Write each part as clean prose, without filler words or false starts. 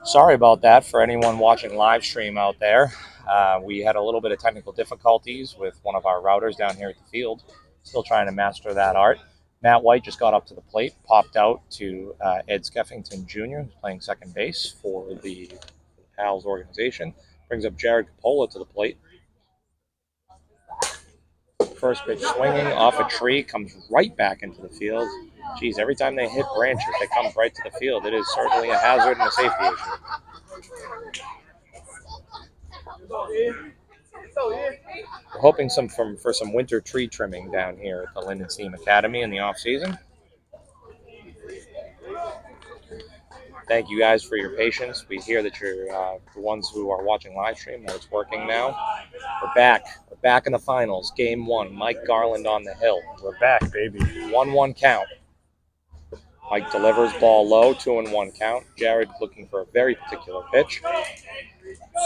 Sorry about that for anyone watching live stream out there. We had a little bit of technical difficulties with one of our routers down here at the field. Still trying to master that art. Matt White just got up to the plate, popped out to Ed Skeffington Jr., who's playing second base for the Pals organization. Brings up Jared Capola to the plate. First pitch swinging off a tree, comes right back into the field. Geez, every time they hit branches, they come right to the field. It is certainly a hazard and a safety issue. We're hoping for some winter tree trimming down here at the Linden Steam Academy in the off season. Thank you guys for your patience. We hear that you're the ones who are watching live stream that it's working now. We're back. We're back in the finals. Game 1. Mike Garland on the hill. We're back, baby. 1-1 count. Mike delivers ball low, 2-1 count. Jared looking for a very particular pitch.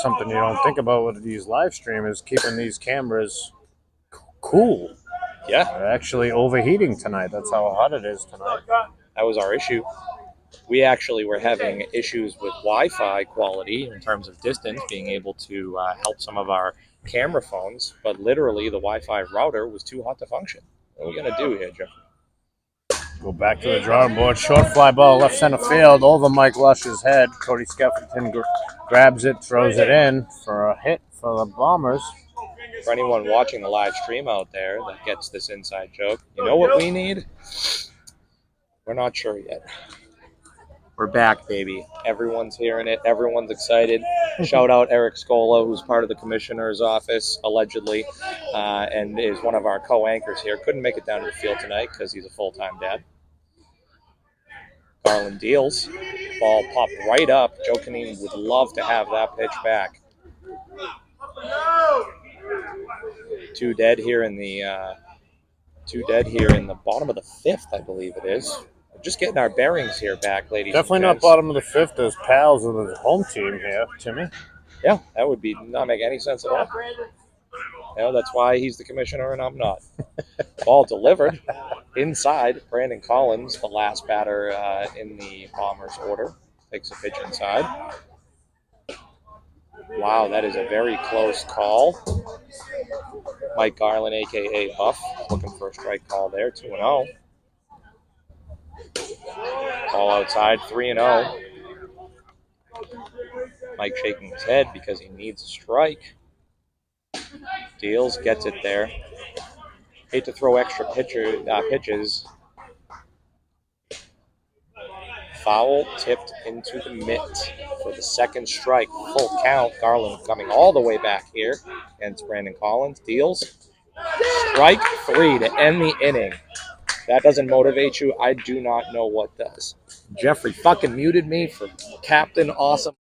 Something you don't think about with these live streamers, keeping these cameras cool. Yeah. They're actually overheating tonight. That's how hot it is tonight. That was our issue. We actually were having issues with Wi-Fi quality in terms of distance, being able to help some of our camera phones, but literally the Wi-Fi router was too hot to function. What are we going to do here, Jeff? Go back to the drawing board. Short fly ball, left center field, over Mike Lush's head. Cody Skeffington grabs it, throws it in for a hit for the Bombers. For anyone watching the live stream out there that gets this inside joke, you know what we need? We're not sure yet. We're back, baby. Everyone's hearing it. Everyone's excited. Shout out Eric Scola, who's part of the commissioner's office, allegedly, and is one of our co-anchors here. Couldn't make it down to the field tonight because he's a full-time dad. Garland deals. Ball popped right up. Joe Canini would love to have that pitch back. Two dead here in the bottom of the fifth, I believe it is. We're just getting our bearings here back, ladies. Definitely not bottom of the fifth. There's Pals of the home team here, Timmy. Yeah, that would be not make any sense at all. That's why he's the commissioner and I'm not. Ball delivered inside. Brandon Collins, the last batter in the Bombers order, takes a pitch inside. Wow, that is a very close call. Mike Garland, a.k.a. Buff, looking for a strike call there, 2-0. Ball outside, 3-0. Mike shaking his head because he needs a strike. Deals, gets it there. Hate to throw extra pitches. Foul tipped into the mitt for the second strike. Full count. Garland coming all the way back here against Brandon Collins. Deals. Strike 3 to end the inning. That doesn't motivate you. I do not know what does. Jeffrey fucking muted me for Captain Awesome.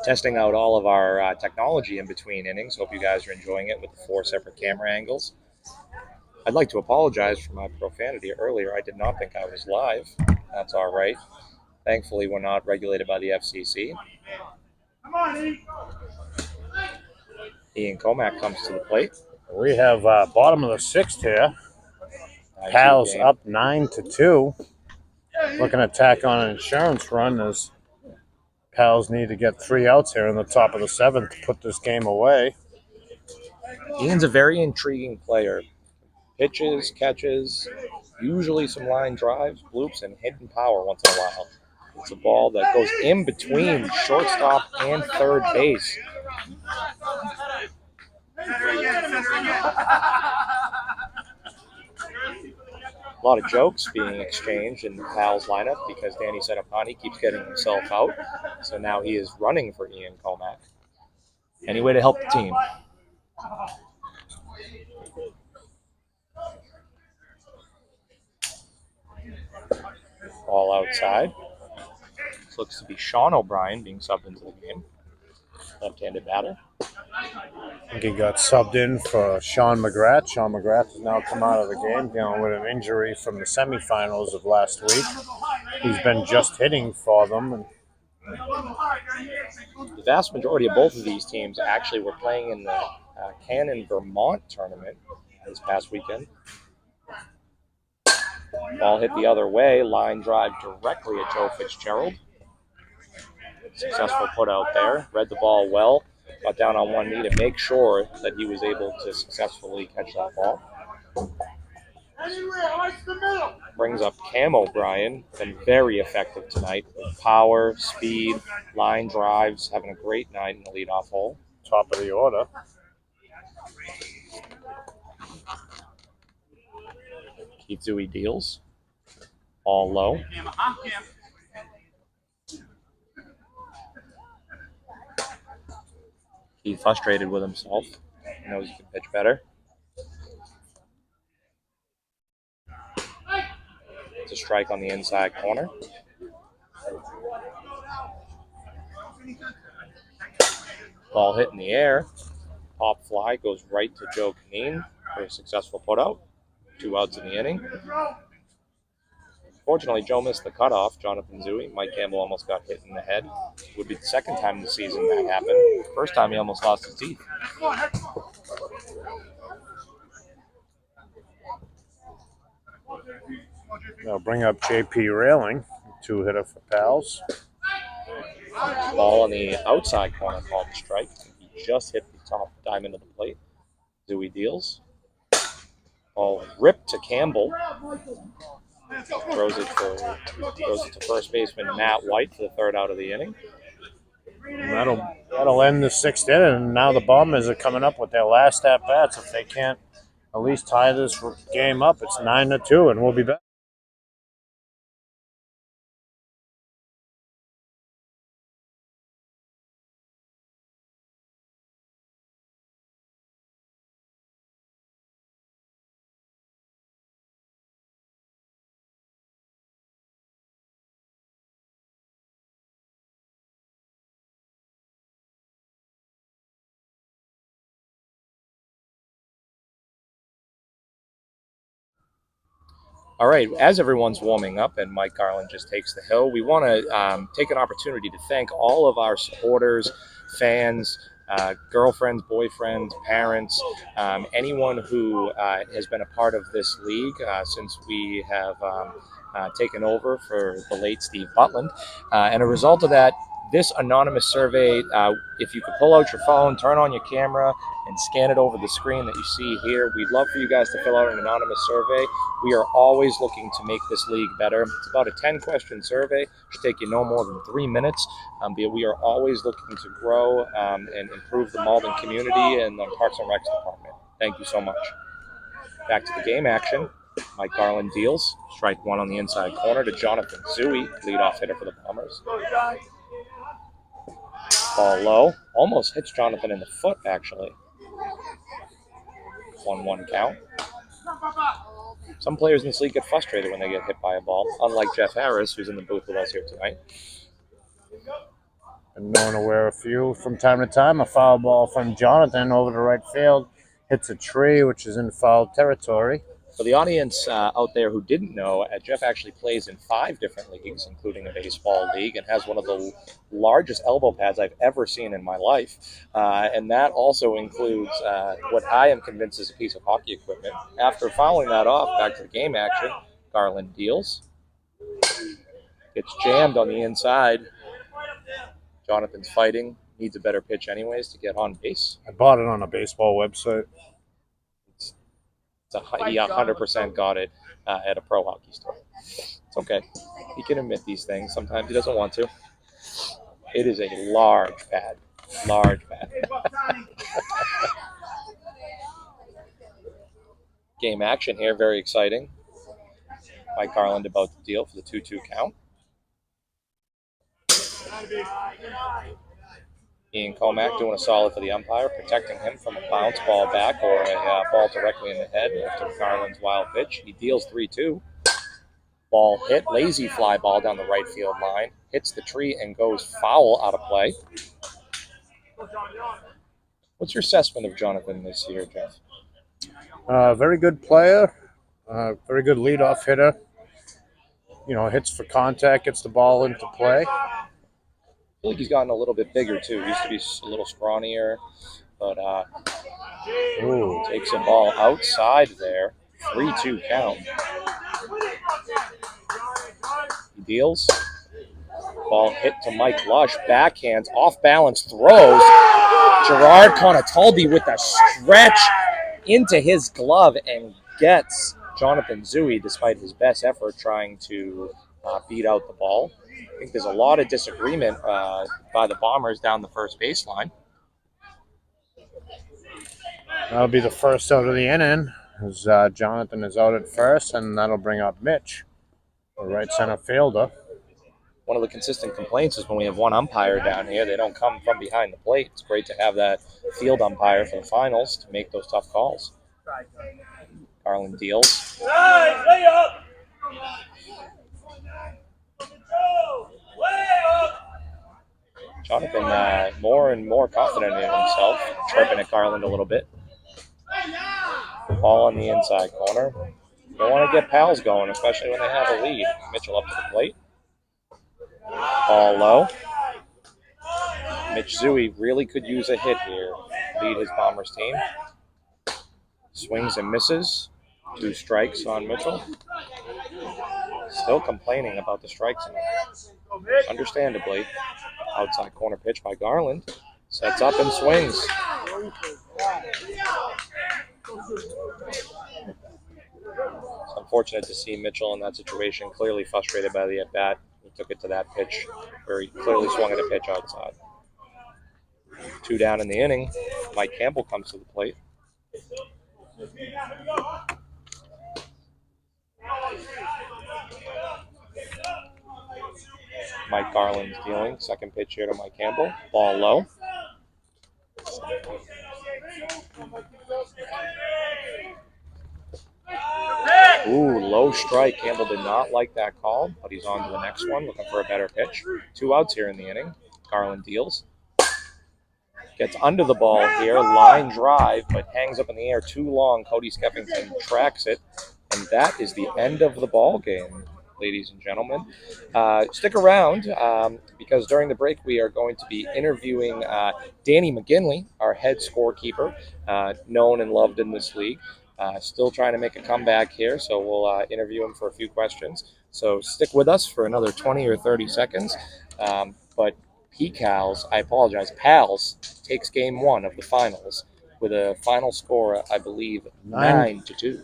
Testing out all of our technology in between innings. Hope you guys are enjoying it with the 4 separate camera angles. I'd like to apologize for my profanity earlier. I did not think I was live. That's all right. Thankfully, we're not regulated by the FCC. Ian Comack comes to the plate. We have bottom of the sixth here. 9-2 Pals game. up 9-2. Looking to tack on an insurance run as Pals need to get 3 outs here in the top of the seventh to put this game away. Ian's a very intriguing player. Pitches, catches, usually some line drives, bloops, and hidden power once in a while. It's a ball that goes in between shortstop and third base. A lot of jokes being exchanged in the Pals lineup because Danny Senapani keeps getting himself out. So now he is running for Ian Comack. Any way to help the team. All outside. This looks to be Sean O'Brien being subbed into the game. Left-handed batter. I think he got subbed in for Sean McGrath. Sean McGrath has now come out of the game dealing with an injury from the semifinals of last week. He's been just hitting for them. The vast majority of both of these teams actually were playing in the Cannon Vermont tournament this past weekend. Ball hit the other way, line drive directly at Joe Fitzgerald. Successful put out there, read the ball well, got down on one knee to make sure that he was able to successfully catch that ball. Brings up Cam O'Brien, been very effective tonight with power, speed, line drives, having a great night in the leadoff hole. Top of the order. Keith Zooey deals. All low. He's frustrated with himself. He knows he can pitch better. It's a strike on the inside corner. Ball hit in the air. Pop fly goes right to Joe Canine for a successful putout. 2 outs in the inning. Fortunately, Joe missed the cutoff. Jonathan Zooey. Mike Campbell almost got hit in the head. It would be the second time this season that happened. First time he almost lost his teeth. They'll bring up J.P. Railing, 2-hitter for Pals. Ball on the outside corner called a strike. He just hit the top diamond of the plate. Zooey deals. Ball ripped to Campbell. Throws it to first baseman Matt White for the 3rd out of the inning. That'll end the 6th inning, and now the Bombers are coming up with their last at-bats. If they can't at least tie this game up, it's 9-2, and we'll be back. All right, as everyone's warming up and Mike Garland just takes the hill, we want to take an opportunity to thank all of our supporters, fans, girlfriends, boyfriends, parents, anyone who has been a part of this league since we have taken over for the late Steve Butland. And a result of that, this anonymous survey, if you could pull out your phone, turn on your camera, and scan it over the screen that you see here, we'd love for you guys to fill out an anonymous survey. We are always looking to make this league better. It's about a 10-question survey. It should take you no more than 3 minutes. But we are always looking to grow and improve the Malden community and the Parks and Recs department. Thank you so much. Back to the game action. Mike Garland deals. Strike 1 on the inside corner to Jonathan Zooey, leadoff hitter for the Bombers. Ball low. Almost hits Jonathan in the foot, actually. 1-1 count. Some players in this league get frustrated when they get hit by a ball, unlike Jeff Harris, who's in the booth with us here tonight. And known aware a few from time to time. A foul ball from Jonathan over to right field. Hits a tree, which is in foul territory. For the audience out there who didn't know, Jeff actually plays in 5 different leagues, including a baseball league, and has one of the largest elbow pads I've ever seen in my life. And that also includes what I am convinced is a piece of hockey equipment. After fouling that off, back to the game action, Garland deals. Gets jammed on the inside. Jonathan's fighting. Needs a better pitch anyways to get on base. I bought it on a baseball website. He 100% got it at a pro hockey store. It's okay. He can admit these things. Sometimes he doesn't want to. It is a large pad. Large pad. Game action here. Very exciting. Mike Garland about to deal for the 2-2 count. Ian Comack doing a solid for the umpire, protecting him from a bounce ball back or a ball directly in the head after Garland's wild pitch. He deals 3-2. Ball hit, lazy fly ball down the right field line, hits the tree and goes foul out of play. What's your assessment of Jonathan this year, Jeff? Very good player, very good leadoff hitter. Hits for contact, gets the ball into play. I feel like he's gotten a little bit bigger too. He used to be a little scrawnier, but takes a ball outside there. 3-2 count. He deals. Ball hit to Mike Lush. Backhands, off balance, throws. Gerard Conatoldi with a stretch into his glove and gets Jonathan Zui despite his best effort trying to beat out the ball. I think there's a lot of disagreement by the Bombers down the first baseline. That'll be the first out of the inning, as Jonathan is out at first, and that'll bring up Mitch, the right center fielder. One of the consistent complaints is when we have one umpire down here, they don't come from behind the plate. It's great to have that field umpire for the finals to make those tough calls. Garland deals. Jonathan more and more confident in himself, chirping at Garland a little bit. Ball on the inside corner. You don't want to get pals going, especially when they have a lead. Mitchell up to the plate. Ball low. Mitch Zui really could use a hit here. Lead his Bombers team. Swings and misses. 2 strikes on Mitchell. Still complaining about the strikes. Understandably. Outside corner pitch by Garland. Sets up and swings. It's unfortunate to see Mitchell in that situation, clearly frustrated by the at-bat. He took it to that pitch where he clearly swung at a pitch outside. 2 down in the inning. Mike Campbell comes to the plate. Mike Garland's dealing. Second pitch here to Mike Campbell. Ball low. Low strike. Campbell did not like that call, but he's on to the next one, looking for a better pitch. 2 outs here in the inning. Garland deals. Gets under the ball here. Line drive, but hangs up in the air too long. Cody Skeffington tracks it, and that is the end of the ball game, ladies and gentlemen. Stick around because during the break we are going to be interviewing Danny McGinley, our head scorekeeper, known and loved in this league. Still trying to make a comeback here, so we'll interview him for a few questions. So stick with us for another 20 or 30 seconds. But Pals takes game 1 of the finals with a final score, I believe, 9-2.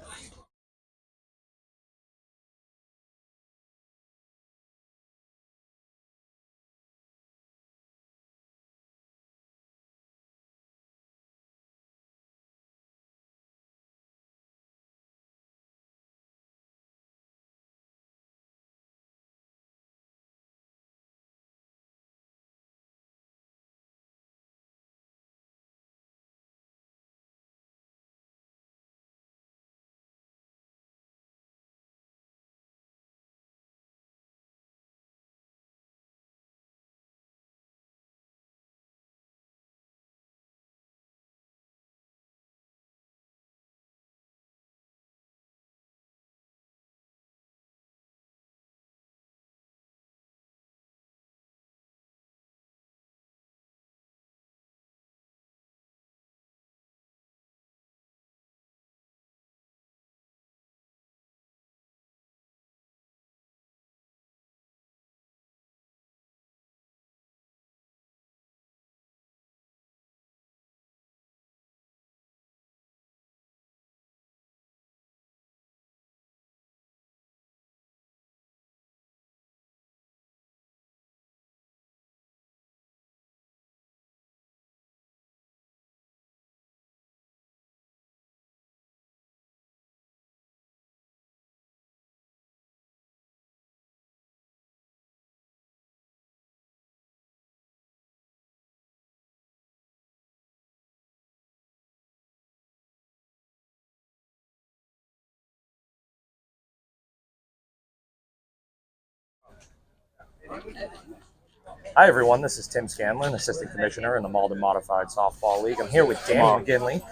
Hi, everyone. This is Tim Scanlon, Assistant Commissioner in the Malden Modified Softball League. I'm here with Danny McGinley.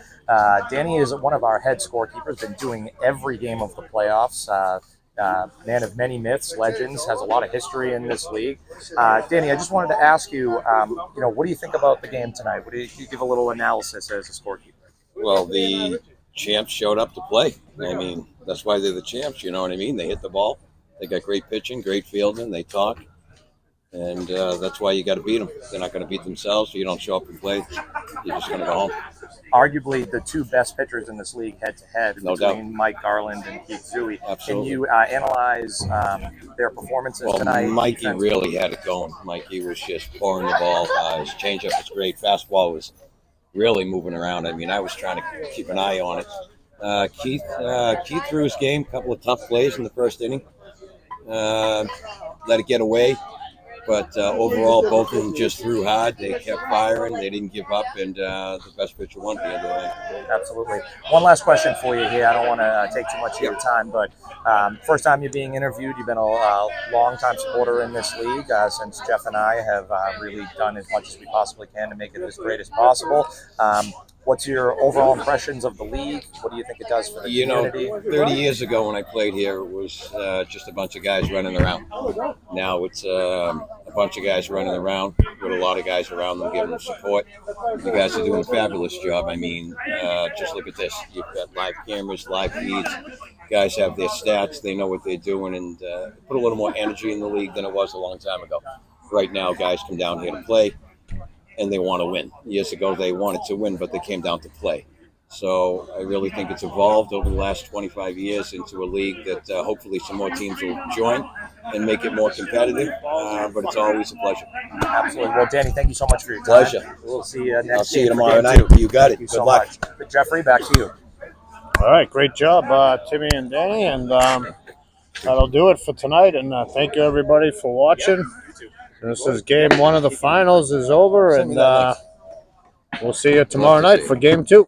Danny is one of our head scorekeepers, been doing every game of the playoffs. Man of many myths, legends, has a lot of history in this league. Danny, I just wanted to ask you, what do you think about the game tonight? What do you give a little analysis as a scorekeeper? Well, the champs showed up to play. I mean, that's why they're the champs, you know what I mean? They hit the ball. They got great pitching, great fielding. They talk. And that's why you got to beat them. They're not going to beat themselves, so you don't show up and play. You're just going to go home. Arguably the two best pitchers in this league head-to-head No between doubt. Mike Garland and Keith Zui. Absolutely. Can you analyze their performances tonight? Mikey really had it going. Mikey was just pouring the ball. His changeup was great. Fastball was really moving around. I mean, I was trying to keep an eye on it. Keith threw his game, a couple of tough plays in the first inning. Let it get away. But overall, both of them just threw hard. They kept firing. They didn't give up, and the best pitcher won at the end of the night. Absolutely. One last question for you here. I don't want to take too much of your time, but first time you're being interviewed. You've been a long-time supporter in this league since Jeff and I have really done as much as we possibly can to make it as great as possible. What's your overall impressions of the league? What do you think it does for the community? 30 years ago when I played here, it was just a bunch of guys running around. Now it's a bunch of guys running around with a lot of guys around them giving them support. You guys are doing a fabulous job. I mean, just look at this. You've got live cameras, live feeds. Guys have their stats. They know what they're doing, and put a little more energy in the league than it was a long time ago. Right now, guys come down here to play, and they want to win. Years ago, they wanted to win, but they came down to play. So I really think it's evolved over the last 25 years into a league that hopefully some more teams will join and make it more competitive. But it's always a pleasure. Absolutely. Well, Danny, thank you so much for your time. Pleasure. We'll see you next I'll see you game for tomorrow game night. two. You got it. Thank you Good so luck. much. But Jeffrey, back to you. All right, great job, Timmy and Danny, and that'll do it for tonight. And thank you everybody for watching. This is game one of the finals is over, and we'll see you tomorrow night for game two.